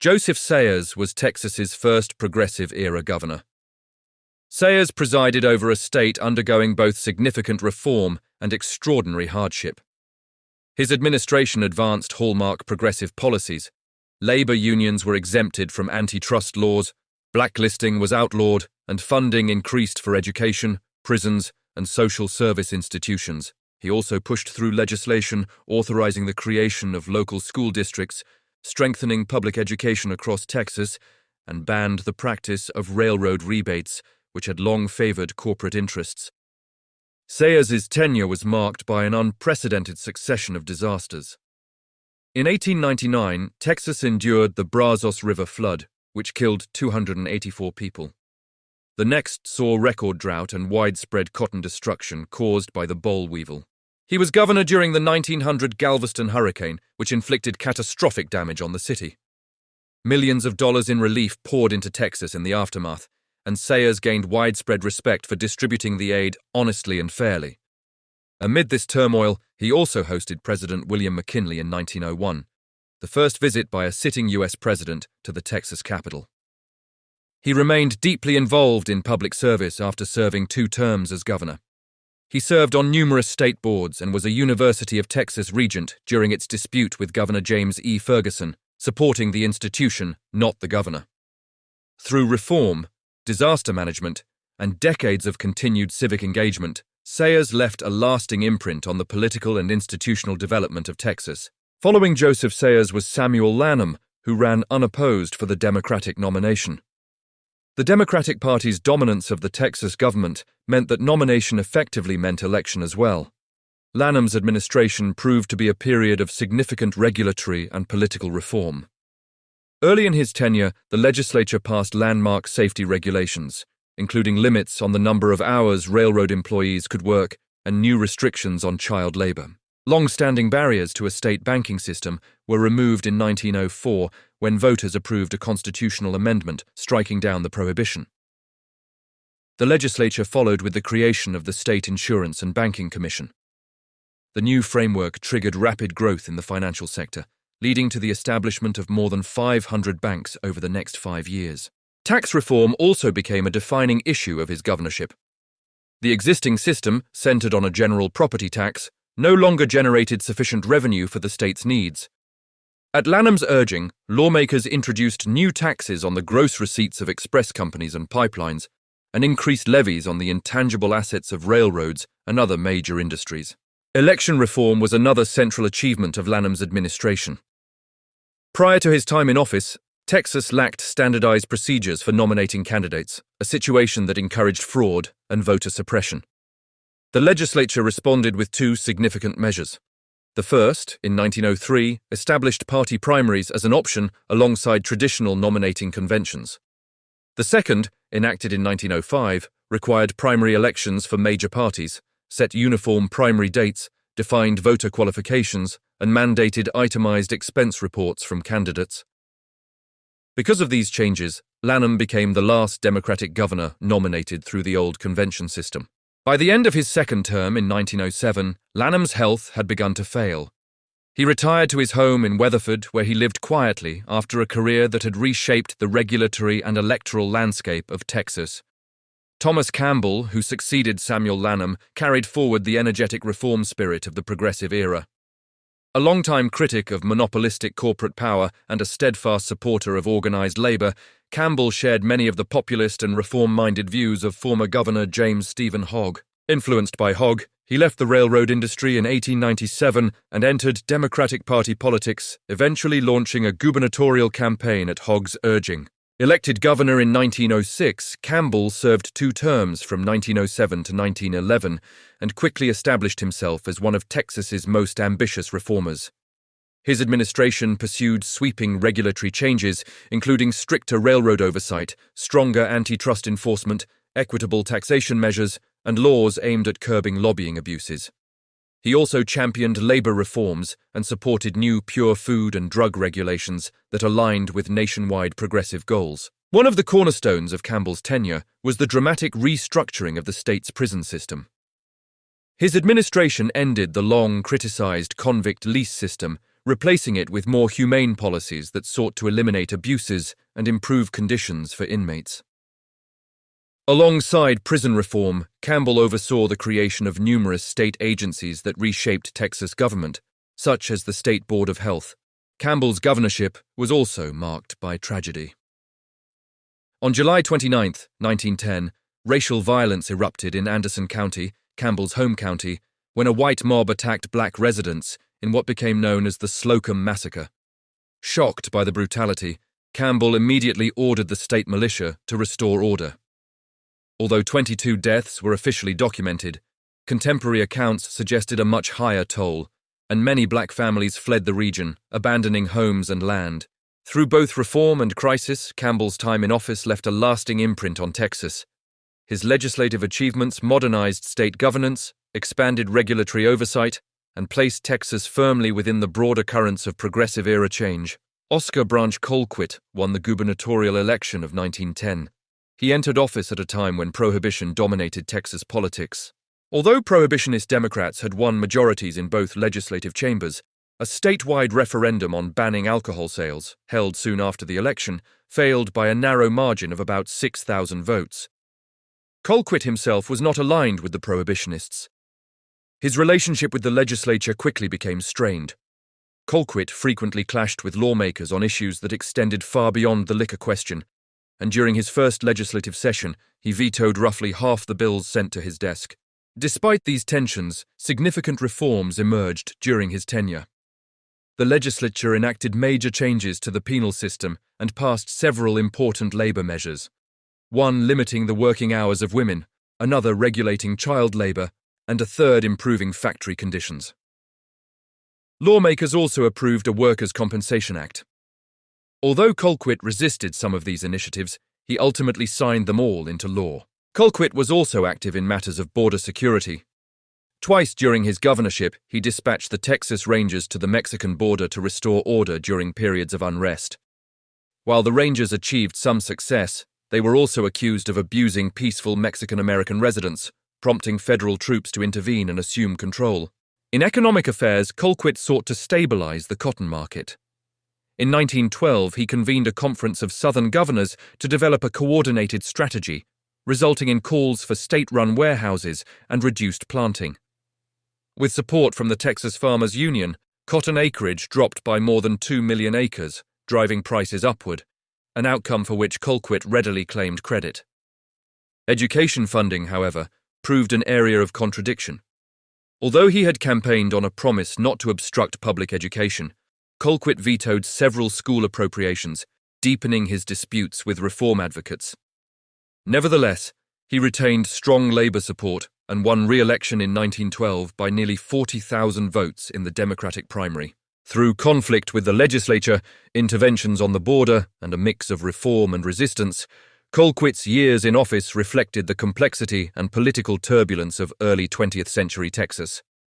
Joseph Sayers was Texas's first progressive-era governor. Sayers presided over a state undergoing both significant reform and extraordinary hardship. His administration advanced hallmark progressive policies. Labor unions were exempted from antitrust laws, blacklisting was outlawed, and funding increased for education, prisons, and social service institutions. He also pushed through legislation authorizing the creation of local school districts, strengthening public education across Texas, and banned the practice of railroad rebates, which had long favored corporate interests. Sayers's tenure was marked by an unprecedented succession of disasters. In 1899, Texas endured the Brazos River flood, which killed 284 people. The next saw record drought and widespread cotton destruction caused by the boll weevil. He was governor during the 1900 Galveston Hurricane, which inflicted catastrophic damage on the city. Millions of dollars in relief poured into Texas in the aftermath, and Sayers gained widespread respect for distributing the aid honestly and fairly. Amid this turmoil, he also hosted President William McKinley in 1901, the first visit by a sitting U.S. president to the Texas Capitol. He remained deeply involved in public service after serving 2 terms as governor. He served on numerous state boards and was a University of Texas regent during its dispute with Governor James E. Ferguson, supporting the institution, not the governor. Through reform, disaster management, and decades of continued civic engagement, Sayers left a lasting imprint on the political and institutional development of Texas. Following Joseph Sayers was Samuel Lanham, who ran unopposed for the Democratic nomination. The Democratic Party's dominance of the Texas government meant that nomination effectively meant election as well. Lanham's administration proved to be a period of significant regulatory and political reform. Early in his tenure, the legislature passed landmark safety regulations, including limits on the number of hours railroad employees could work and new restrictions on child labor. Long-standing barriers to a state banking system were removed in 1904 when voters approved a constitutional amendment striking down the prohibition. The legislature followed with the creation of the State Insurance and Banking Commission. The new framework triggered rapid growth in the financial sector, leading to the establishment of more than 500 banks over the next 5 years. Tax reform also became a defining issue of his governorship. The existing system, centered on a general property tax, no longer generated sufficient revenue for the state's needs. At Lanham's urging, lawmakers introduced new taxes on the gross receipts of express companies and pipelines, and increased levies on the intangible assets of railroads and other major industries. Election reform was another central achievement of Lanham's administration. Prior to his time in office, Texas lacked standardized procedures for nominating candidates, a situation that encouraged fraud and voter suppression. The legislature responded with 2 significant measures. The first, in 1903, established party primaries as an option alongside traditional nominating conventions. The second, enacted in 1905, required primary elections for major parties, set uniform primary dates, defined voter qualifications, and mandated itemized expense reports from candidates. Because of these changes, Lanham became the last Democratic governor nominated through the old convention system. By the end of his second term in 1907, Lanham's health had begun to fail. He retired to his home in Weatherford, where he lived quietly after a career that had reshaped the regulatory and electoral landscape of Texas. Thomas Campbell, who succeeded Samuel Lanham, carried forward the energetic reform spirit of the progressive era. A longtime critic of monopolistic corporate power and a steadfast supporter of organized labor, Campbell shared many of the populist and reform-minded views of former Governor James Stephen Hogg. Influenced by Hogg, he left the railroad industry in 1897 and entered Democratic Party politics, eventually launching a gubernatorial campaign at Hogg's urging. Elected governor in 1906, Campbell served 2 terms from 1907 to 1911 and quickly established himself as one of Texas's most ambitious reformers. His administration pursued sweeping regulatory changes, including stricter railroad oversight, stronger antitrust enforcement, equitable taxation measures, and laws aimed at curbing lobbying abuses. He also championed labor reforms and supported new pure food and drug regulations that aligned with nationwide progressive goals. One of the cornerstones of Campbell's tenure was the dramatic restructuring of the state's prison system. His administration ended the long-criticized convict lease system, replacing it with more humane policies that sought to eliminate abuses and improve conditions for inmates. Alongside prison reform, Campbell oversaw the creation of numerous state agencies that reshaped Texas government, such as the State Board of Health. Campbell's governorship was also marked by tragedy. On July 29, 1910, racial violence erupted in Anderson County, Campbell's home county, when a white mob attacked black residents in what became known as the Slocum Massacre. Shocked by the brutality, Campbell immediately ordered the state militia to restore order. Although 22 deaths were officially documented, contemporary accounts suggested a much higher toll, and many black families fled the region, abandoning homes and land. Through both reform and crisis, Campbell's time in office left a lasting imprint on Texas. His legislative achievements modernized state governance, expanded regulatory oversight, and placed Texas firmly within the broader currents of progressive-era change. Oscar Branch Colquitt won the gubernatorial election of 1910. He entered office at a time when prohibition dominated Texas politics. Although prohibitionist Democrats had won majorities in both legislative chambers, a statewide referendum on banning alcohol sales, held soon after the election, failed by a narrow margin of about 6,000 votes. Colquitt himself was not aligned with the prohibitionists. His relationship with the legislature quickly became strained. Colquitt frequently clashed with lawmakers on issues that extended far beyond the liquor question, and during his first legislative session, he vetoed roughly half the bills sent to his desk. Despite these tensions, significant reforms emerged during his tenure. The legislature enacted major changes to the penal system and passed several important labor measures. One limiting the working hours of women, another regulating child labor, and a third improving factory conditions. Lawmakers also approved a Workers' Compensation Act. Although Colquitt resisted some of these initiatives, he ultimately signed them all into law. Colquitt was also active in matters of border security. Twice during his governorship, he dispatched the Texas Rangers to the Mexican border to restore order during periods of unrest. While the Rangers achieved some success, they were also accused of abusing peaceful Mexican-American residents, prompting federal troops to intervene and assume control. In economic affairs, Colquitt sought to stabilize the cotton market. In 1912, he convened a conference of Southern governors to develop a coordinated strategy, resulting in calls for state-run warehouses and reduced planting. With support from the Texas Farmers Union, cotton acreage dropped by more than 2 million acres, driving prices upward, an outcome for which Colquitt readily claimed credit. Education funding, however, proved an area of contradiction. Although he had campaigned on a promise not to obstruct public education, Colquitt vetoed several school appropriations, deepening his disputes with reform advocates. Nevertheless, he retained strong labor support and won re-election in 1912 by nearly 40,000 votes in the Democratic primary. Through conflict with the legislature, interventions on the border, and a mix of reform and resistance, Colquitt's years in office reflected the complexity and political turbulence of early 20th century Texas.